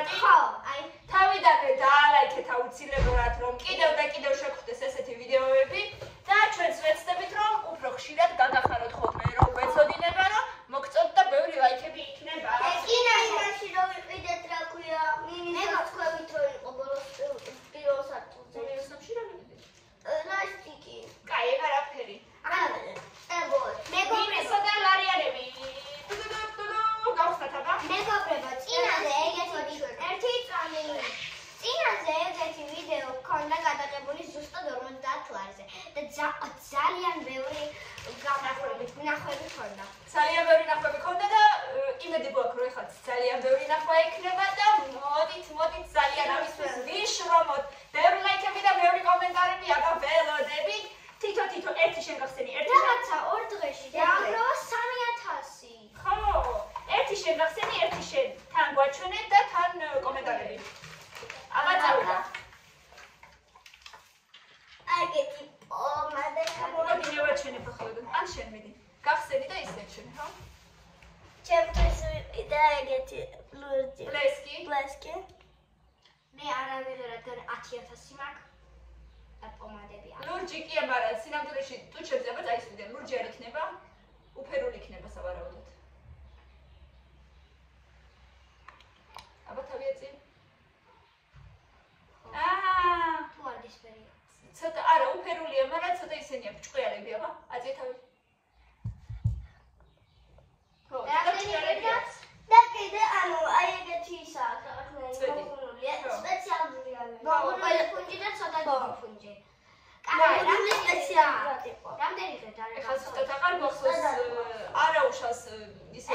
ფორმატი. ხო, აი თავიდანვე დაალაიქეთ აუცილებლად რომ კიდევ და კიდევ შეგხვდეს ესეთი ვიდეოები და ჩვენს ვეცდებით რომ უფრო ხშირად გაგახაროთ ხოლმე რომ ვეცოდინება რომ მოგწონთ და ბევრი ლაიქები იქნება. ეკინა იმაში რომ ვიყიდეთ რა ქვია მინიმუმ თქვენით რომ იყო ბოლოს პირველ სართულზე. მილოსებში რა მიგდით? ლასტიკი. კაი, ეგ არაფერი. მეგობრებო, და ლარიანები. გავხსნათ აბა. მეგობრებო, წინაზე ეგეთი ვიდეო ქონდა გადაღებული ზუსტად 50 ლარზე და ძალიან ბევრი ნახვები ქონდა. ძალიან ბევრი ნახვები ქონდა და იმედი გვაქვს რომ ეხლა ძალიან ბევრი ნახვა იქნება და მოდით ძალიან ამისთვის ვიშრომოთ. ბევრი ლაიქები და ბევრი კომენტარები აბა ველოდებით. თითო ერთი შენ გახსენი, ერთი რაღაცა 2 დღეში დააგროვა 3000. ხო, ერთი შენ გახსენი, ერთი შენ თან გვაჩვენეთ და თან კომენტარები. აბა წავიდა. აგეთი პომადა მოდი მე ვაჩვენებ ახლა. ან შენ მიდი. გახსენი და ისე ჩვენი, ხო? ჩემთვის ვიყიდა ეგეთი ლურჯი. ბლესკი. მე არავინ რადგან 10000 მაქვს. პომადებია. ლურჯი კი, მაგრამ სინამდვილეში თუ ჩემზე აბა წაისვიდე, ლურჯი არ იქნება, უფერული იქნება სავარაუდოდ. აბა თავი ეწი. თუ არ გისფერია. ცოტა არა უფერულია, მაგრამ ცოტა ისენია ბრჭყვიალები, აბა აწიე თავი. ხო, და კიდე ანუ აი ეგეთი ისაა, მოხუნულია, სპეციალური არის. ყველა ფუნჯი და ცოტა დიდი ფუნჯი. რამდენი სპეციალური იყო. რამდენი დღე არის? ეხლა ზუსტად აღარ გვახსოვს არაუშავს ისე.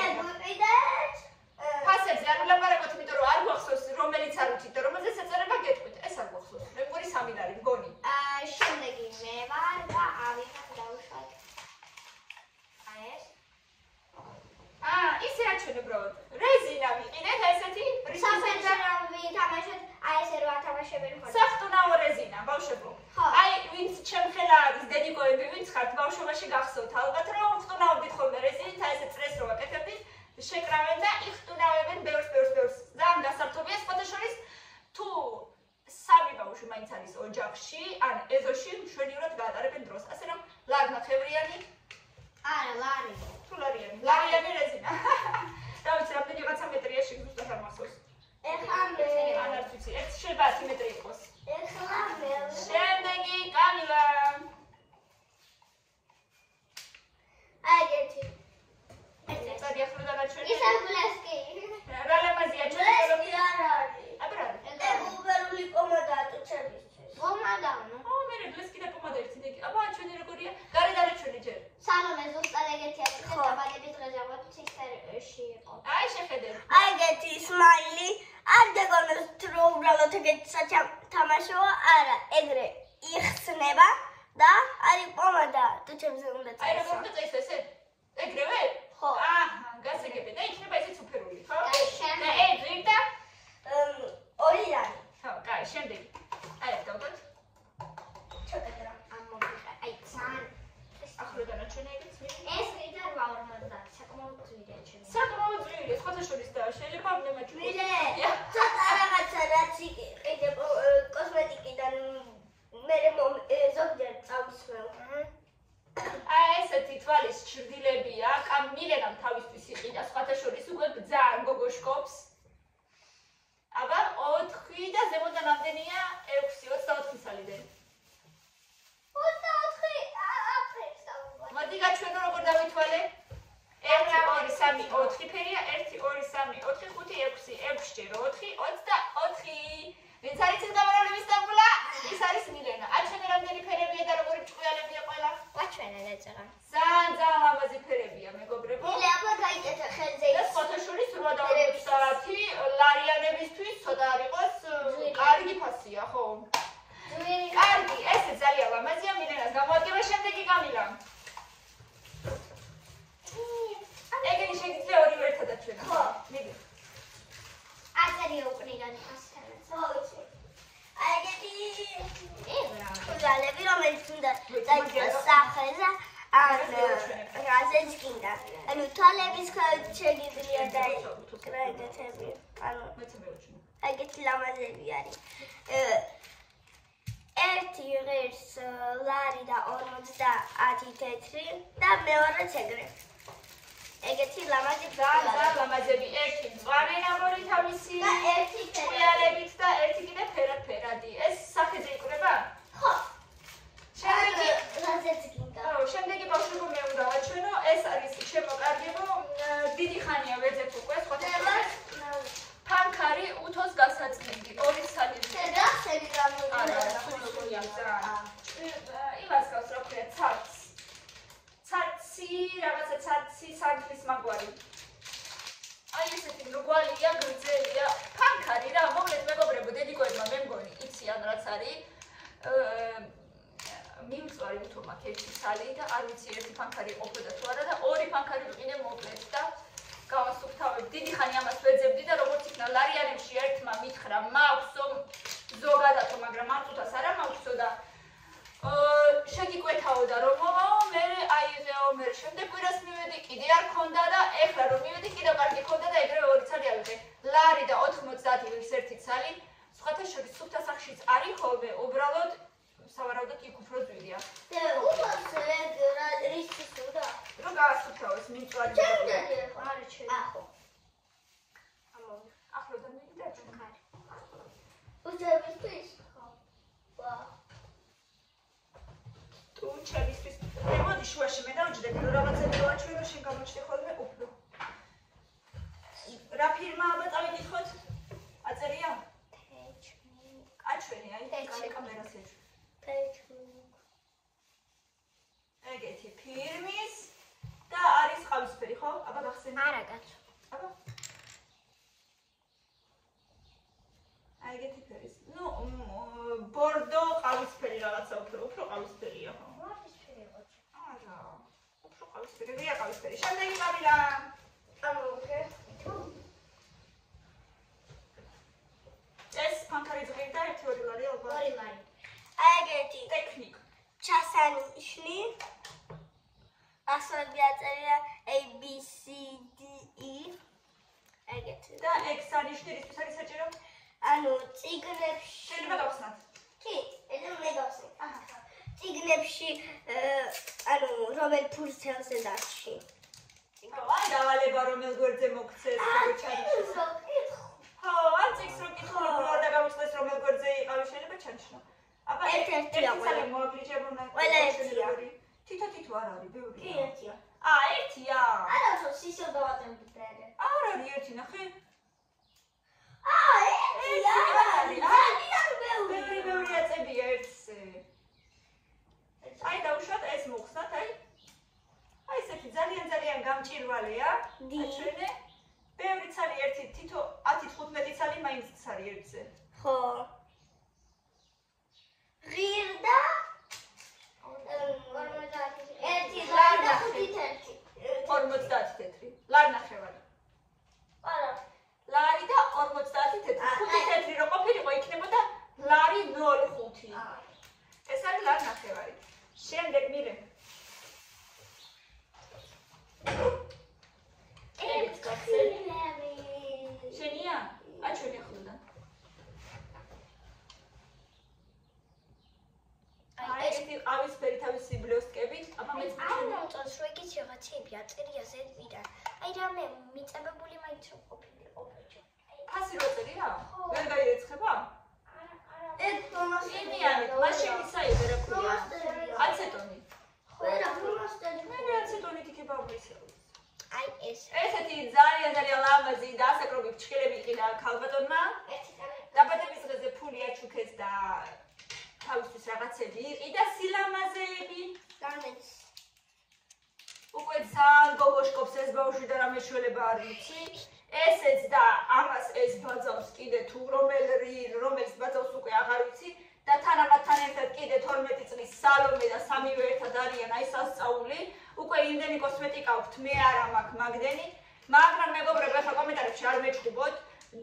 ფასებზე არ ვლაპარაკობთ, იმიტომ რომ არ გვახსოვს რომელიც არ ვიცით და რომელზეც ეწერება გეტყვით. ეს არ გვახსოვს. მე მგონი 3 არის, მგონი. შემდეგი მე ვარ და ავიღებ დავუშვათ. ეს ისე აჩვენე უბრალოდ. რეზინა ვიყიდეთ ესეთი საფერდანავი თამაშეთ, აი ესე რა თამაშებენ ხოლმე. საფტუნაო რეზინა, ბავშვებო. აი, ვინც ჩემხელა არის დედიკოები, ვინც ხართ ბავშვობაში გახსოვთ ალბათ, რომ ვტუნავდით ხოლმე რეზინით, აი ესე წრეს რო აკეთებდით, შეკრავენ და იხტუნავებენ ბევრს. ძალიან გასართობია, სხვათა შორის თუ 3 ბავშვი მაინც არის ოჯახში, ან ეზოში მშვენივრად გაატარებენ დროს. ასე რომ ლარნახევრიანი არა, ლარი. თუ ლარიანი რეზინა. და ვიცი, რამდენი რაღაცა მეტრია ზუსტად არ მახსოვს. ეხლა მე ან არ ვიცი, ერთ შეიძლება 10 მეტრი იყოს. ეხლა მე შემდეგი კამილა. აგეთი. წადი ახლა დაგაჩვენე. ისე ბლესკი. რა ლამაზია ბლესკი არ არის. აბა რა? ეგ უბერული პომადაა თუ ჩემისთვის. პომადა? მე ბლესკი და პომადა ერთი დეგი. აბა ჩვენი როგორია? გარე დარაჩვენი ჯერ. სალომე ზუსტად ეგეთი არის და დაბადების დღეზე ვარ ცისტერში იყო. აი შეხედე. აგეთი სმაილი არ გეგონოს რომ უბრალოდ ეგეთი სათამაშოა, არა, ეგრე იხსნება და არის პომადა თუ ჩემზე უნდა აი როგორ უნდა წაისო ესე? ეგრევე? ხო. გასაგები და იქნება ესეც უფერული, ხო? და შემდეგ და ეგ და 2 რანი. ხო, კაი, შემდეგი. აი ეს დავდოთ. ჩაკეთე. აი ძალიან ახლა დანაჩვენე ეგეც მე. ეს კიდე 850 საკმაოდ ძვირია ჩემი. საკმაოდ ძვირია, სხვათა შორის და შეიძლება ნემაჩვენე. მილე, ცოტა რაღაცა რაც კიდე კოსმეტიკიდან მე ზოგჯერ წავისვევ. აი ესეთი თვალის ჩრდილებია, კამილენამ თავისთვის იყიდა სხვათა შორის უკვე გძან გოგოშკობს. აბა 4 და ზემოდან რამდენია? 6, 24 სალიდან. 24 აფრიქს დავუვარ. მოდი გაჩვენო როგორ დავითვალე. 1 2 3 4 ფერია, 1 2 3 4 5 6 6 ჯერ 4 24. ვინც არის ეს გამარჯვების სტამბულა? ის არის მილენა. აჩვენე რამდენი ფერებია და როგორი ჭყვიალებია ყველა. აჩვენე ეწერა. ძალიან ლამაზი ფერებია, მეგობრებო. მილე აბა გაიკეთა ხელზე. და სხვათა შორის 8:20 ლარიანებისთვის ცოტა არ იყოს კარგი ფასია, ხო? ძვირი. კარგი, ესე ძალიან ლამაზია მილენას გამოადგება შემდეგი კამილა. ეგენი შეგიძლია ორივე ერთად აჩვენო. ხო. მიდი. აწერია უკნიდან ასთანაც. ხო, ვიცი. აგეთი ძალები რომელიც უნდა დაიწყოს სახელზე ან რაზეც კიდე. ანუ თვალების შეგიძლია დაიკრაიგეთები. ანუ მეც მევაჩვენე. ლამაზები არის. ერთი ღირს ლარი და 50 თეთრი და მეორეც ეგრე. ეგეთი ლამაზი ლამაზები ერთი მწვანე ნაბორი თავისი და ერთი ყიალებით და ერთი კიდე ფერადი. ეს სახეზე იყრება? ხო. შემდეგი ბავშვებო მე უნდა ვაჩვენო, ეს არის ჩემო კარგებო, დიდი ხანია ვეძებ უკვე, სხვათა ფანქარი უთოს გასაწმენდი, 2 ცალი. და ხელი არა, სულია ძალიან. იმას გავს რა ქვია, ცაცი, რაღაცა ცაცი სანთლის მაგვარი. აი ესეთი მრგვალია, გრძელია, ფანქარი რა, მოკლედ მეგობრებო, დედიკოებმა მე მგონი, იციან რაც არის. მიმწვარი უთო მაქვს ერთი ცალი და არ ვიცი ერთი ფანქარი ყოფოდა თუ არა და 2 ფანქარი ვიყიდე მოკლედ და გავასუფთავებ. დიდი ხანი ამას ვეძებდი და როგორც იქნა ლარიანებში ერთმა მითხრა მაქვსო ზოგადადო, მაგრამ არწუთას არა მაქვსო და შეგიკვეთაო და რომ მოვაო, მე აიღეო, მე შემდეგ კვირას მივედი, კიდე არ ქონდა და ეხლა რომ მივედი, კიდევ კარგი ქონდა და ეგრევე 2 ცალი ავიღე. ლარი და 90 ვიღს ერთი ცალი. სხვათა შორის სუფთა სახშიც არის ხოლმე, უბრალოდ სავარაუდოდ იქ უფრო ძვირია. რომ გაასუფთავოს მიმწვარი. ახო. ახლოდან მივიდა ჩვენ. უძებისთვის? ხო. ვა. თუ ჩემისთვის მოდი შუაში მე დავჯდეთ რომ რაღაცები ვაჩვენო, შენ გამოჩნდი ხოლმე უფრო. რა ფირმა აბა წავიკითხოთ? აწერია? აჩვენი, აი კამერას ეჭვი. ეგეთი ფირმის და არის ყავისფერი, ხო? აბა გახსენე. არა, კაცო. აბა. აი ეგეთი ფერის. ნუ ბორდო ყავისფერი რაღაცა უფრო ყავისფერია, ხო? ყავისფერი იყო. არა. უფრო ყავისფერი, რია ყავისფერი. შემდეგი კამერა. ამოვიქე. ეს ფანქარი ზღირდა 1-2 ლარი ალბათ. 2 ლარი. ეგეთი ტექნიკ. ჩასანიშნი. ასოები აწერია A B C D E. ეგეთი. და ექსანიშნი რისთვის არის საჭირო? ანუ წიგნებში შეიძლება გავხსნათ. კი, ესე მე გავხსნი. აჰა. წიგნებში ანუ რომელ ფურცელზე დაში. აი დავალება რომელ გვერდზე მოგცეს ჩანიშნოს. ხო, ან წიგს რო კითხო, როგორ და გავუწყდეს რომელ გვერდზე იყავი შეიძლება ჩანიშნო. აბა ერთ-ერთია ყველა. მოაფლიჭებონა. ყველა ერთია. თითო არ არის, ბევრია. კი, ერთია. ერთია. არა, თო სისო დავატემთ და. არ არის ერთი, ნახე. ერთია. ბევრი აწებია ერთზე. აი დავუშვათ ეს მოხსნათ, აი ესეთი ძალიან გამჭირვალეა. აჩვენე. ბევრი ცალი ერთი თითო 10-15 ცალი მაინც არის ერთზე. ხო. ღირდა 50 თეთრი. ლარი ნახევარი. არა. ლარი და 50 თეთრი. 5 თეთრი რო ყოფილიყო იქნებოდა ლარი 0.5. ეს არის ლარი ნახევარი. შემდეგ მირე. შენია? აჩვენე ახლოდან. ესეთი ყავისფერი თავისი ბლოსკებით, აბა მეც არ მომწონს რომ იგიც რაღაცები აწერია ზედმიდან. აი რამე მიწებებული მაინც რო ყოფილიყო. ფასი რო წერია? ვერ გაიეცხება? ეს იმიანი, მაშინ ისაი ვერ აქვს. აცეტონი. ყველა ფლომასტერი. მე აცეტონით იქება უბრალოდ. აი ეს. ესეთი ძალიან ლამაზი და ასაკრობი ფრჩხილები იყიდა ქალბატონმა. დაბადების დღეზე ფული აჩუქეს და თავისთვის რაღაცები იყიდა სილამაზეები. დამეც. უკვე ძალიან გოგოშკობს ეს ბავშვი და რამე შველება არ ვიცი. ესეც და ამას ეს ბაძავს კიდე თუ რომელიც ბაძავს უკვე აღარ ვიცი და თანამათთან ერთად კიდე 12 წლის სალომე და სამივე ერთად არიან აი სასწაული. უკვე იმდენი კოსმეტიკა აქვს, მე არა მაქვს მაგდენი, მაგრამ მეგობრებო, ახლა კომენტარებში არ მეჩხუბოთ,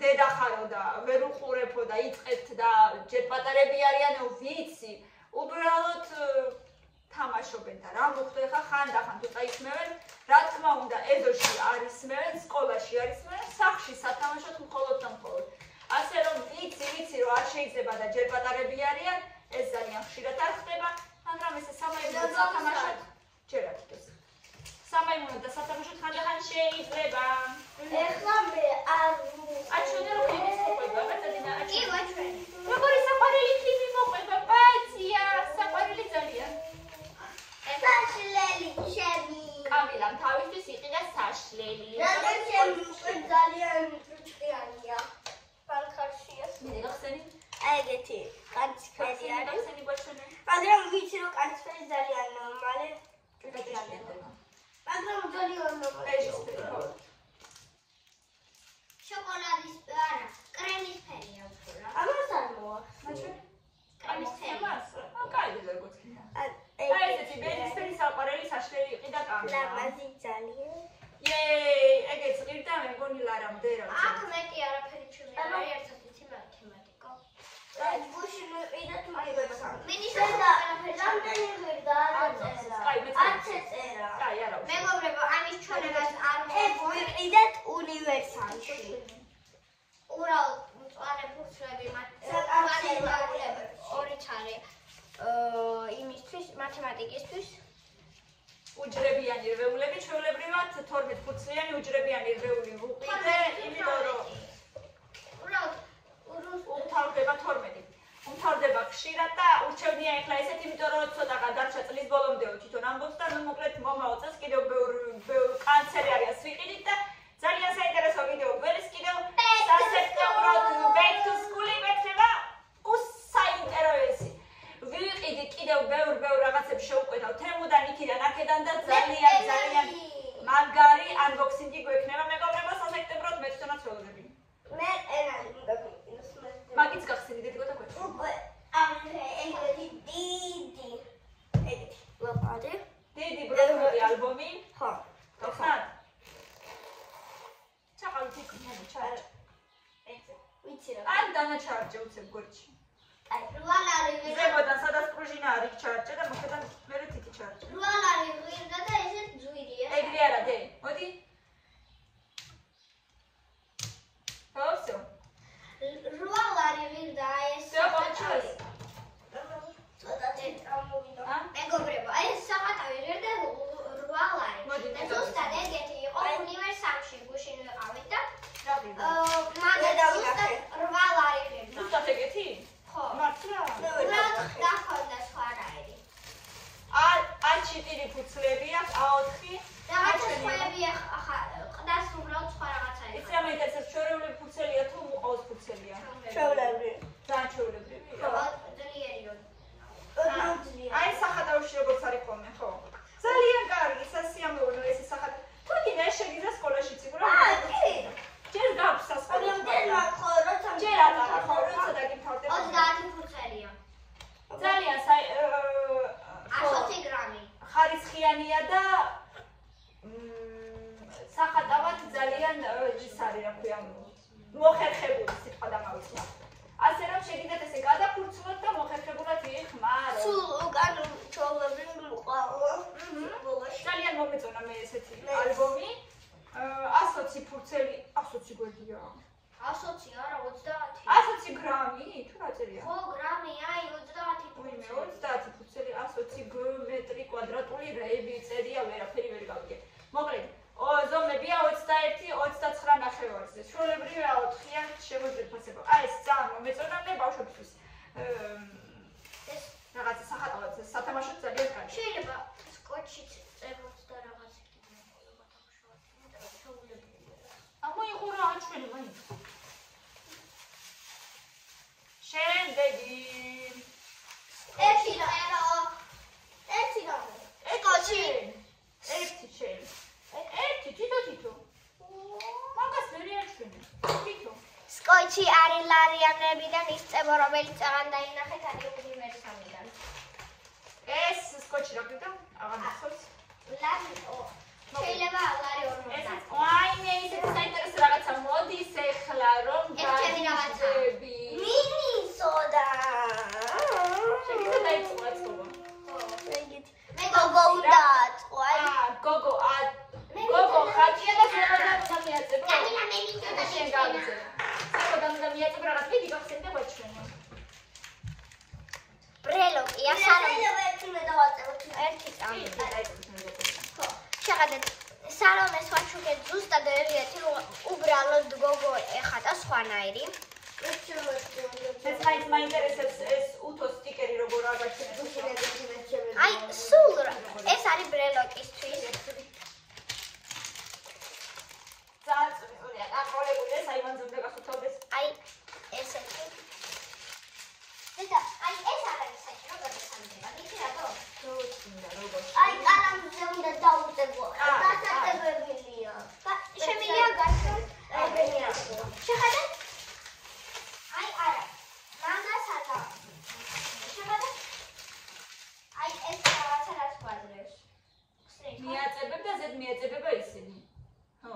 დედა ხარო და ვერ უყურებო და იწყებთ და ჯერ პატარები არიანო, ვიცი, უბრალოდ თამაშობენ და რა მოხდა ახლა ხანდახან თუ წაისმევენ, რა თქმა უნდა, ეზოში არ ისმევენ, სკოლაში არ ისმევენ, სახლში სათამაშოდ მხოლოდ და მხოლოდ. ასე რომ ვიცი და ჯერ პატარები არიან, ეს ძალიან ხშირად არ ხდება, მაგრამ ესე სამაიმუნო სათამაშოდ ჯერ არ ხდება. სამაიმუნო და სათამაშოდ ხანდახან შეიძლება. ეხლა მე არ აჩვენე რომ ფილმის მოყვება, ბატონა, კი ვაჩვენე. როგორი საყვარელი ფილმი მოყვება, ბაცია, საყვარელი ძალიან. საშლელი ჩემი. კამილამ თავისთვის იყიდა საშლელი. რადგან ჩემი უკვე ძალიან ჭკვიანია. ბანკარშია. მე გახსენი? ეგეთი კანცფერი არის. გახსენი ბაჩვენე. მაგრამ ვიცი რომ კანცფერი ძალიან მალე გაგიჭირდება. მაგრამ ძალიან მალე. შოკოლადის არა, კრემის ფერია უფრო რა. ამას არ მოვა. მაჩვენე? კრემის ფერი. კაი ზოგადია. აი ესეთი ბედისფერი საყვარელი საშლელი იყიდა კამილა. ლამაზი ძალიან. იეი, ეგეც ღირდა მე მგონი ლარა მდერავ. აქ მეტი არაფერი ჩემი არა, ერთად იცი მათემატიკა. აი, გუში მიყიდეთ მაგებსა. მინისტრა, რამდენი ღირდა არწერა. კაი, მე არწერა. კაი, არა. მეგობრებო, ამის ჩვენებას არ მოვიყიდეთ უნივერსალში. უბრალოდ მწვანე ფურცლები მათემატიკაში ორი ჩარე. იმისთვის მათემატიკისთვის უჯრებიანი რვეულები ჩვეულებრივად 12 ფურცლიანი უჯრებიანი რვეული ვუყიდე, იმიტომ რომ უმთავრდება 12. უმთავრდება ხშირად და ურჩევნია ეხლა ესეთ, იმიტომ რომ ცოტა გადარჩა წლის ბოლომდე თვითონ ამბობს და ნუ მოკლედ მომავალ წელს კიდევ ბევრ კანცერი არის ვიყიდით და ძალიან საინტერესო ვიდეო გველის კიდევ სასექტემბროდ back to school იმექნება უსაინტერესო ვიყიდი კიდევ ბევრ რაღაცებს შევყვეთავ თემუდან იქიდან აქედან და ძალიან მაგარი unboxing-ი გვექნება მეგობრებო სასექტემბროდ მე თვითონაც ველოდები. მე ენალი უნდა გვიყიდოს მე. მაგიც გახსენდი დედიკოთა გვექნება. უკვე ეგეთი დიდი ეგეთი ლაპარაკი. დიდი ბროკოლი ალბომი. ხო. გახსნათ? ჩაყავით იქნება ჩარჯ. ვიცი რა. ან დანაჩარჯე უცებ გვერდში. აი, რუალარი ზემოდან სადაც პრუჟინა არის ჩარჯე და მოხედან მერე თითი ჩარჯე. რუალარი ღირდა და ესეც ძვირია. ეგრე არა დე, მოდი. ხოსო. რუალარი ღირდა ეს საყოჩოს. ცოტა წამოვიდა. ა? მეგობრებო, აი ეს საყათავი ღირდა რუალარი. მოდი, და ზუსტად ეგეთი იყო უნივერსალში გუშინ ვიყავით და რა ვიდა? მაგდა ზუსტად რუალარი ღირდა. ზუსტად ეგეთი? ხო. მართლა? უბრალოდ დახონდა სხვა რაირი. A4 ფურცლები აქვს, A4. რაღაცა სხვაები ყდას უბრალოდ სხვა რაღაცა იყო. იცი რა მაინტერესებს, ჩვეულებრივი ფურცელია თუ უყავს ფურცელია? ჩვეულებრივი. ძალიან ჩვეულებრივი. ხო, ძლიერია. აი სახატავში როგორც არის ხოლმე, ხო? ძალიან კარგი, სასიამოვნო ეს სახატავი. თუ კიდე შეგიძლია სკოლაში ციგურა? კი. ჯერ გაქვს სასკოლო. ჯერ ატარა ხო, როცა დაგიფარდება. 30 ფურცელია. ძალიან 120 გრამი. ხარისხიანია და სახატავად ძალიან ის არის, რა ქვია, მოხერხებული სიტყვა დამავიწყდა. ასე რომ შეგიძლიათ ესე გადაფურცლოთ და მოხერხებულად ვიხმაროთ. სულ უკან ჩვეულებრივი მოყავა. ძალიან მომეწონა მე ესეთი ალბომი. 120 ფურცელი, 120 გვერდია. 120 არა 30. 120 გრამი, თუ რა წერია? ხო, გრამი, აი 30 ვინმე ფურცელი. 30 ფურცელი 120 მეტრი კვადრატული რეები წერია, ვერაფერი ვერ გავიგე. მოკლედ, ზომებია 21, 29 ნახევარზე. ჩვეულებრივი 4-იან შემოძლებთ ფასება. აი ეს ძალიან მომეწონა მე ბავშვებისთვის. ეს რაღაცა სახატავად სათამაშოდ ძალიან კარგი. შეიძლება სკოჩით წეროთ და რაღაც იქნება. ამოიღურა აჩვენე მაინც. შემდეგი ერთი წერო. ერთი რამე. სკოჩი. ერთი შენ. ერთი თითო. მაგას ვერ აჩვენე. თითო. სკოჩი არის ლარიანებიდან ისწებო, რომელიც აღარ დაინახეთ არის უნივერსალიდან. ეს სკოჩი რა გქონდა? აღარ მახსოვს. ლარიო. შეიძლება ლარი 40. ეს ვაიმე ისეთ საინტერესო რაღაცა მოდის ეხლა რომ გაიძები. მინი სოდა. შეგიძლია დაიწყო აწყობა. მე გოგო უნდა აწყო. გოგო ხატია და ზემოდან მიაწებო. შენ გავიძე. ზემოდან უნდა მიაწებო რაღაც ვიდი გახსენდა გვაჩვენო. ბრელოკია, ერთი წამი. შეხედეთ, სალომეს ვაჩუქეთ ზუსტად ერთი რომ უბრალოდ გოგო ეხატა სხვანაირი. ეს მაინტერესებს ეს უთო სტიკერი როგორ აგაჩვენებს. აი, სულ ეს არის ბრელოკისთვის. ძალიან აკოლებული ეს აივანზე უნდა გახუთავდეს. აი, ესეთი. აი, ეს არის საჭირო გადასამდება. იცი რატო? აი, კალამზე უნდა დაუწევო. დასაწყებელია. შემიძლია გასულ. შეხედეთ. აი, არა. მაგასათა. შეხედეთ. აი, ეს რაღაცა რაც გვაძლევს. მიაწებებ და ზედ მიაწებება ისინი. ხო.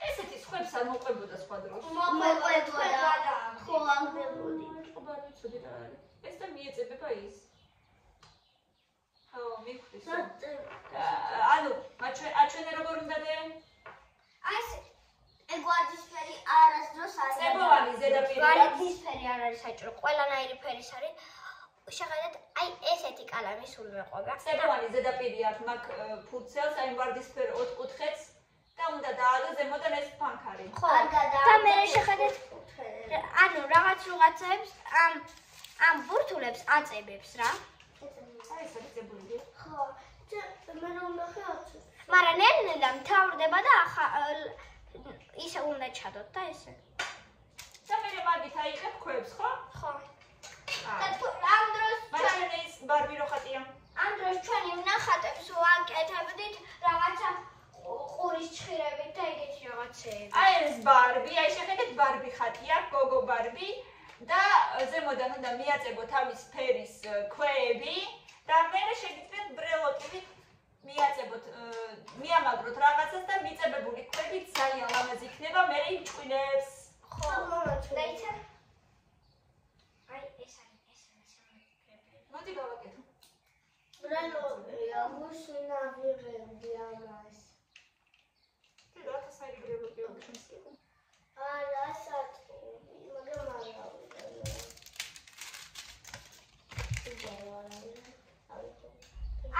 ესეთი სხვებს არ მოყვებოდა სხვა დროს. მოყვებოდა. ხო, ამბებული. ყობა ვიცოდი რა არის. ეს და მიეწებება ის. ხო, მიხდის. ანუ, აჩვენე როგორ უნდა დე? აი ეს ეგვარდისფერი არასდროს არის. წებოვანი ზედაპირი. ვარდისფერი არ არის საჭირო, ყველანაირი ფერის არის. შეხედეთ, აი ესეთი კალამი სულ მეყვება. წებოვანი ზედაპირი აქვს მაგ ფურცელს, აი ვარდისფერ ოთხკუთხედს და უნდა დაადო ზემოდან ეს ფანქარი. ხო, და მე შეხედეთ, ანუ რაღაცებს ამ ბურთულებს აწებებს რა. აი ეს არის წებული. ხო, მე რომ ნახე მაგრამ ნელ-ნელა მთავრდება და ისე უნდა ჩადოთ და ესე. და მე მაგით აიღებ ქვებს, ხო? ხო. და ამ დროს მაგრამ ეს ბარბი რო ხატია. ამ დროს ჩვენი ნახატებს ვაკეთებდით რაღაცა ყურის ჭხირებით და ეგეთი რაღაცეები. აი ეს ბარბი, აი შეხედეთ ბარბი ხატია, გოგო ბარბი და ზემოდან უნდა მიაწებო თავის ფერის ქვეები და მე შეგიძლიათ ბრელოკებით მიაწებოთ, მიამაგროთ რაღაცას და მიწებებული ქვები ძალიან ლამაზი იქნება, მე იჭყვინებს. ხო, დაიცე? აი ეს არის მოდი გავაკეთო. ბრელოკია, მუშინა ვიღებდი ამას. რა თასარი ბრელოკია გქონსია? არა, საწყვი, მაგრამ არა.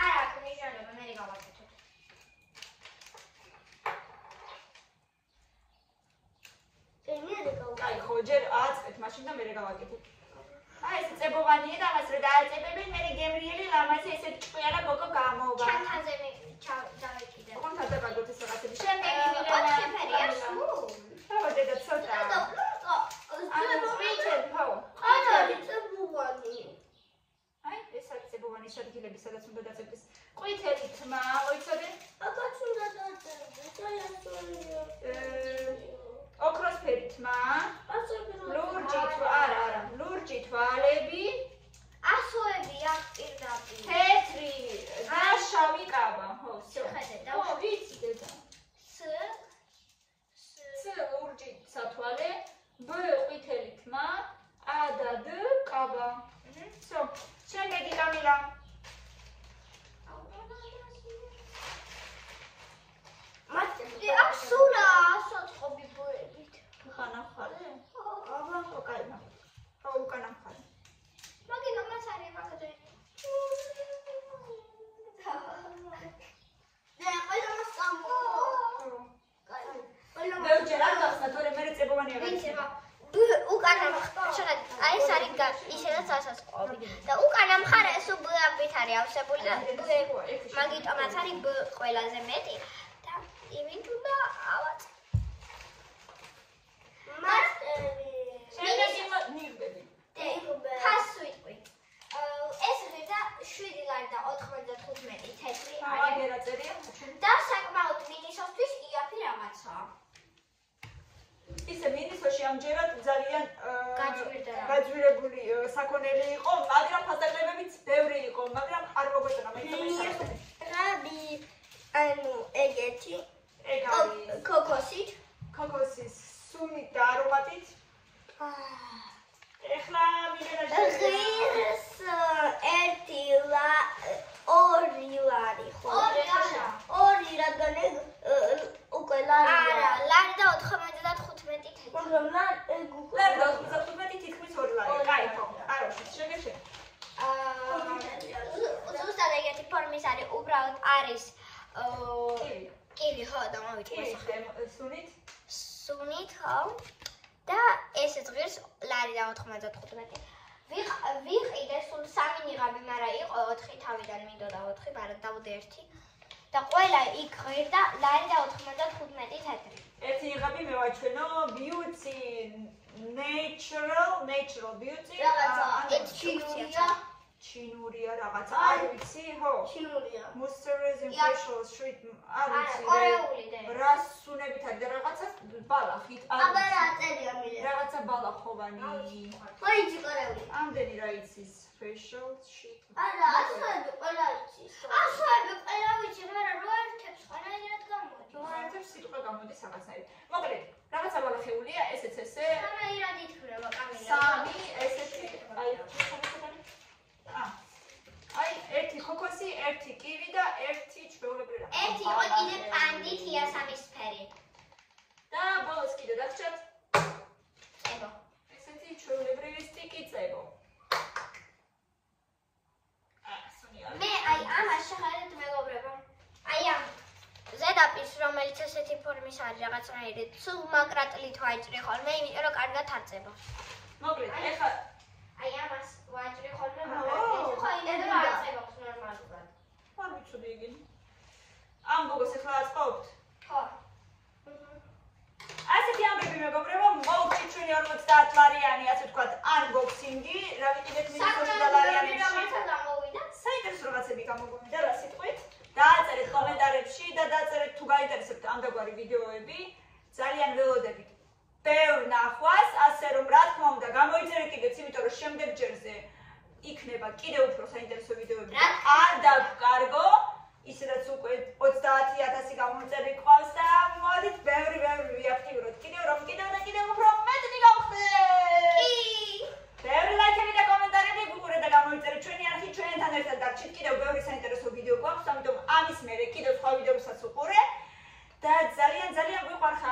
არა, ნიშნულობა მე გავაკეთოთ. აი ხო, ჯერ ააწყვეთ მაშინ და მე გავაკეთებ. აი ეს წებოვანია და ამას რო დააწებებენ, მე გემრიელი ლამაზი ესეთ ჭკვიანა გოგო გამოვა. ჩანთაზე მე დავეკიდე. კონთა დაგაგოთ ეს რაღაცები. შემდეგი ოთხი ფერია სულ. ხო, დედა ცოტა. აი, ეს არის წებოვანი სადგილები, სადაც უნდა დაწებდეს. ყვითელი თმა, მოიცოდე? ოქროსფერი თმა, ლურჯი თვალები, ასოებია პირდაპირ. თეთრი და შავი კაბა. ხო, შეხედე და ხო, ვიცი დედა. ც ლურჯი სათვალე, ბ ყვითელი თმა, ა და դ კაბა. всё. შემდეგი კამილა. აქ სულა ასოწყობი ბოებით. ხანა ხარ? აბა, ოკაი. ხო, უკანა ხარ. მაგინა მას არის მაგდე. ბევრჯერ არ გახსნა, თორე მე წებოვანი აღარ ვიცება. უკანა შეხედეთ, აი ეს არის ისედაც ასასყობი. და უკანა მხარე ეს უბლაბით არის ავსებული და მაგიტომაც არის ბ ყველაზე მეტი. და იმით უნდა ავაწ. შემდეგი ნირბები. ხას ვიტყვი. ეს ღირდა 7 ლარი და 95 თეთრი აგერა წერია. და საკმაოდ მინისოსთვის იაფი რაღაცაა. ისე მინისოში ამჯერად ძალიან გაძვირდა. გაძვირებული საქონელი იყო, მაგრამ ფასდაკლებებიც ბევრი იყო, მაგრამ არ მოგვეწონა მე. რაბი, ანუ ეგეთი ეგ არის ქოქოსით. ქოქოსის სუნით და არომატით. ეხლა მიგენა ღირს 2 ლარი ხო? 2 რადგან ეგ უკვე ლარია. არა, ლარი და 95 თეთრი. მაგრამ ეგ უკვე ლარი და 95 თითქმის 2 ლარი. დავიწყოს ახლა. სუნით? სუნით, ხო? და ესეც ღირს ლარი და 95. ვიყიდე სულ 3 ნიღაბი, მაგრამ იყო 4 თავიდან მინდოდა 4, მაგრამ დავუდე 1. და ყველა იქ ღირდა ლარი და 95 თეთრი. ერთი ნიღაბი მევაჩვენო beauty natural beauty ჩინურია. ჩინურია რაღაცა არ ვიცი ხო ჩინურია. moisturizing facial treatment არ ვიცი კორეული და რას სუნებით არის და რაღაცა ბალახით აბა რა წერია მილე. რაღაცა ბალახოვანი მოიძი კორეული. ამდენი რა იცის facial sheet არა, ასოები ყველა იცის. ასოები ყველა ვიცი, მაგრამ რო ერთებს ხანაერად გამოდის. ერთებს სიტყვა გამოდის რაღაცნაირად მოკლედ რაღაცა ბალახეულია ესეც ესე ხანაერად ითქმება კამილა. სამი ესეთი აი ერთი ქოქოსი, ერთი კივი და ერთი ჩვეულებრივი ერთი იყო კიდე პანდი თიასამის ფერი. და ბოლოს კიდე დაგჭერთ წებო. ესეთი ჩვეულებრივი სტიკი წებო. მე აი ამას შეხედეთ მეგობრებო. აი ამ ზედაპირს რომელიც ესეთი ფორმის არის რაღაცნაირი სულ მაკრატლით ვაჭრი ხოლმე, იმიტომ რომ კარგად არწება. მოკლედ ეხლა აი ამას ვაჭრი ხოლმე მაკრატლით, ხო იმედო რომ არწება ნორმალურად. არ ვიცოდი იგივე. ამ გოგოს ეხლა აწყობთ? ხო. ასეთი ამბები მეგობრებო, მოვჭი ჩვენი 50 ლარიანი ასე ვთქვათ unboxing-ი, რა ვიყიდეთ მინუსი და ლარიანებში. რაღაცა გამოვიდა. საინტერესო რაღაცები გამოგვივიდა რა სიტყვით. დააწერეთ კომენტარებში და დააწერეთ თუ გაინტერესებთ ამდაგვარი ვიდეოები. ძალიან ველოდებით ბევრ ნახვას, ასე რომ რა თქმა უნდა გამოიწერეთ კიდეც, იმიტომ რომ შემდეგ ჯერზე იქნება კიდევ უფრო საინტერესო ვიდეოები. არ დავკარგო, ისედაც უკვე 30,000 გამოწერი ყავს და მოდით ბევრი ვიაქტიუროთ. კიდევ უფრო მეტი გავხდეთ. ბევრი ლაიქები და კომენტარები გუყურეთ და გამოიწერეთ ჩვენი არხი, ჩვენთან ერთად დარჩით. კიდევ ბევრი საინტერესო ვიდეო გვაქვს, ამიტომ ამის მერე კიდევ სხვა ვიდეოებსაც უყურე და ძალიან გვიყვარხარ